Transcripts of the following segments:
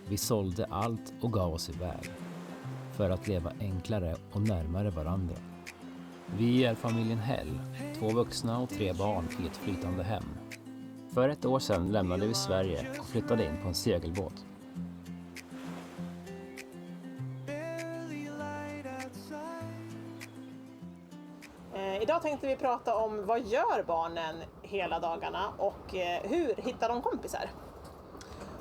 Vi sålde allt och gav oss iväg för att leva enklare och närmare varandra. Vi är familjen Hell, 2 vuxna och 3 barn i ett flytande hem. För 1 år sedan lämnade vi Sverige och flyttade in på en segelbåt. Idag tänkte vi prata om vad gör barnen hela dagarna och hur hittar de kompisar.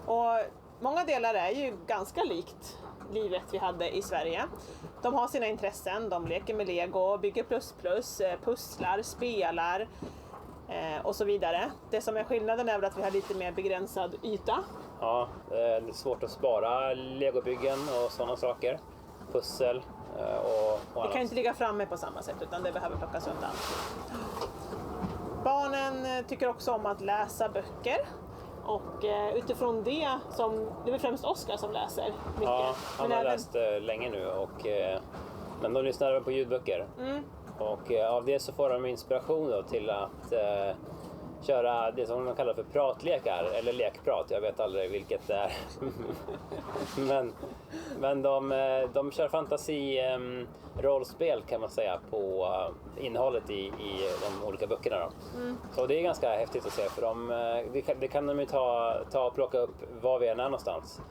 Och många delar är ju ganska likt livet vi hade i Sverige. De har sina intressen, de leker med Lego, bygger pusslar, spelar och så vidare. Det som är skillnaden är att vi har lite mer begränsad yta. Ja, det är svårt att spara legobyggen och sådana saker. Pussel och annat. Det kan inte ligga framme på samma sätt utan det behöver plockas undan. Barnen tycker också om att läsa böcker. Och utifrån det är det främst Oskar som läser mycket. Ja, han har läst länge nu men de lyssnar även på ljudböcker. Och av det så får de inspiration då till att köra det som de kallar för pratlekar eller lekprat. Jag vet aldrig vilket det är. men de kör fantasi-rollspel kan man säga på innehållet i de olika böckerna då. Så det är ganska häftigt att se för det kan de ju ta och plocka upp var vi än är någonstans.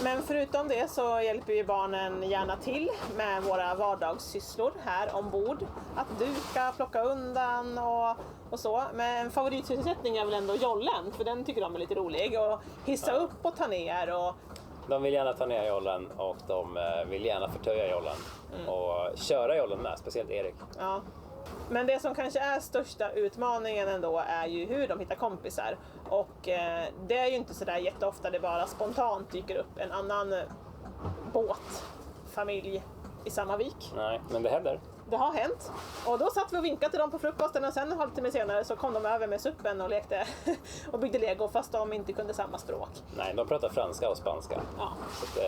Men förutom det så hjälper vi barnen gärna till med våra vardagssysslor här ombord. Att duka, plocka undan och så. Men en favoritsysselsättning är väl ändå jollen, för den tycker de är lite rolig. Och hissa upp och ta ner. Och... De vill gärna ta ner jollen och de vill gärna förtöja jollen. Och köra jollen med, speciellt Erik. Ja. Men det som kanske är största utmaningen ändå är ju hur de hittar kompisar. Och det är ju inte sådär jätteofta det bara spontant dyker upp en annan båtfamilj i samma vik. Nej, men det händer. Det har hänt. Och då satt vi och vinkade till dem på frukosten och sen en halvtimme senare så kom de över med suppen och lekte och byggde Lego fast de inte kunde samma språk. Nej, de pratar franska och spanska. Ja. Så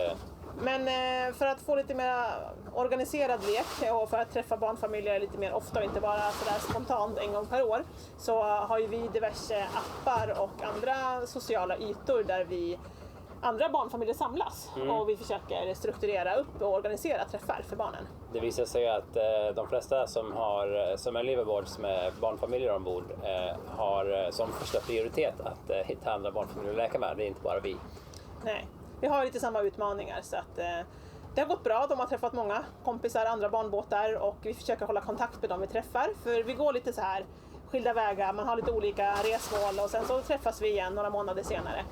Men för att få lite mer organiserad lek och för att träffa barnfamiljer lite mer ofta och inte bara sådär spontant en gång per år så har ju vi diverse appar och andra sociala ytor där andra barnfamiljer samlas och vi försöker strukturera upp och organisera träffar för barnen. Det visar sig att de flesta som är liveaboards med barnfamiljer ombord har som första prioritet att hitta andra barnfamiljer att leka med. Det är inte bara vi. Nej, vi har lite samma utmaningar så att det har gått bra. De har träffat många kompisar, andra barnbåtar och vi försöker hålla kontakt med dem vi träffar. För vi går lite så här skilda vägar, man har lite olika resmål och sen så träffas vi igen några månader senare.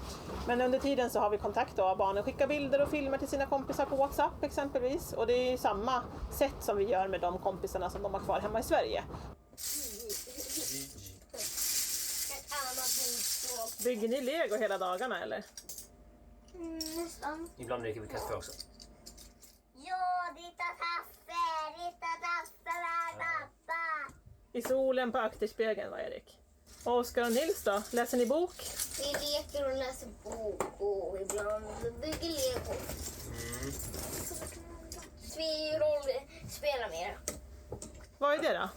Men under tiden så har vi kontakt då. Barnen skickar bilder och filmer till sina kompisar på WhatsApp exempelvis. Och det är samma sätt som vi gör med de kompisarna som de har kvar hemma i Sverige. Bygger ni Lego hela dagarna eller? Nästan. Ibland dricker vi kaffe också. Ja, ditt kaffe, pappa. I solen på akterspegeln, va Erik? Och Oskar och Nils då? Läser ni bok? Vi leker och läser bok och ibland bygger Lego. Så vi spelar mer. Vad är det då?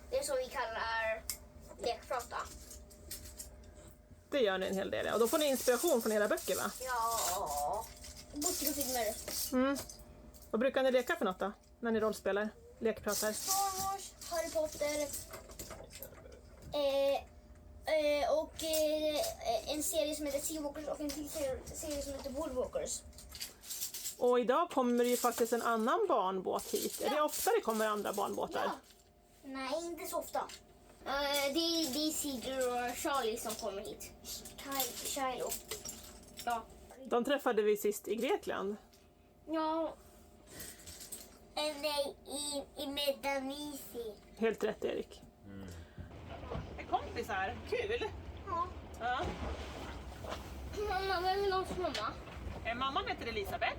Det är som vi kallar lekprata. Det gör ni en hel del, ja. Och då får ni inspiration från era böcker, va? Ja, böcker och filmer. Vad brukar ni leka för något då? När ni rollspelar? Lekpratar? Star Wars, Harry Potter och en serie som heter Seawalkers och en till serie som heter Woodwalkers. Och idag kommer det ju faktiskt en annan barnbåt hit. Är det ofta det kommer andra barnbåtar? Ja. Nej, inte så ofta. Det är Sigrid och Charlie som kommer hit. Shiloh. Ja. De träffade vi sist i Grekland. Ja. Nej, i Medanisi. Helt rätt, Erik. Kompisar, kul! Ja. Mamma, vem är någons mamma? Mamman heter Elisabeth.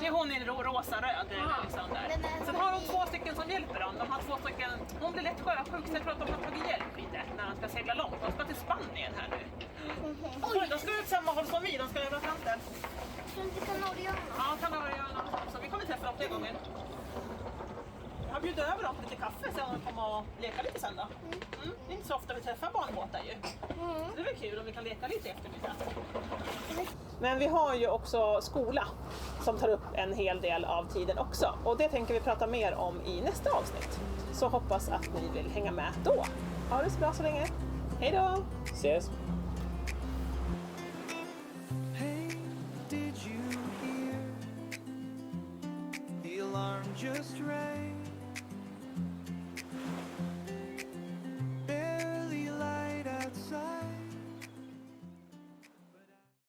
Det är hon i rosa-röd. Liksom där. Sen har de 2 stycken som hjälper dem. De har 2 stycken. Hon blir lätt sjösjuk så jag tror att de har tagit hjälp lite när de ska segla långt. De ska till Spanien här nu. Oj, de ska ut samma håll som vi. De ska över Atlanten. Så inte Kanarieöarna? Ja, Kanarieöarna. Så vi kommer träffa dem fler gånger. Jag bjuder över dem på lite kaffe så de kommer och leka lite sen då. Det är inte så ofta vi träffar barnbåtar ju. Det är väl kul om vi kan leka lite i eftermiddag. Men vi har ju också skola som tar upp en hel del av tiden också. Och det tänker vi prata mer om i nästa avsnitt. Så hoppas att ni vill hänga med då. Ha det så bra så länge. Hej då! Ses!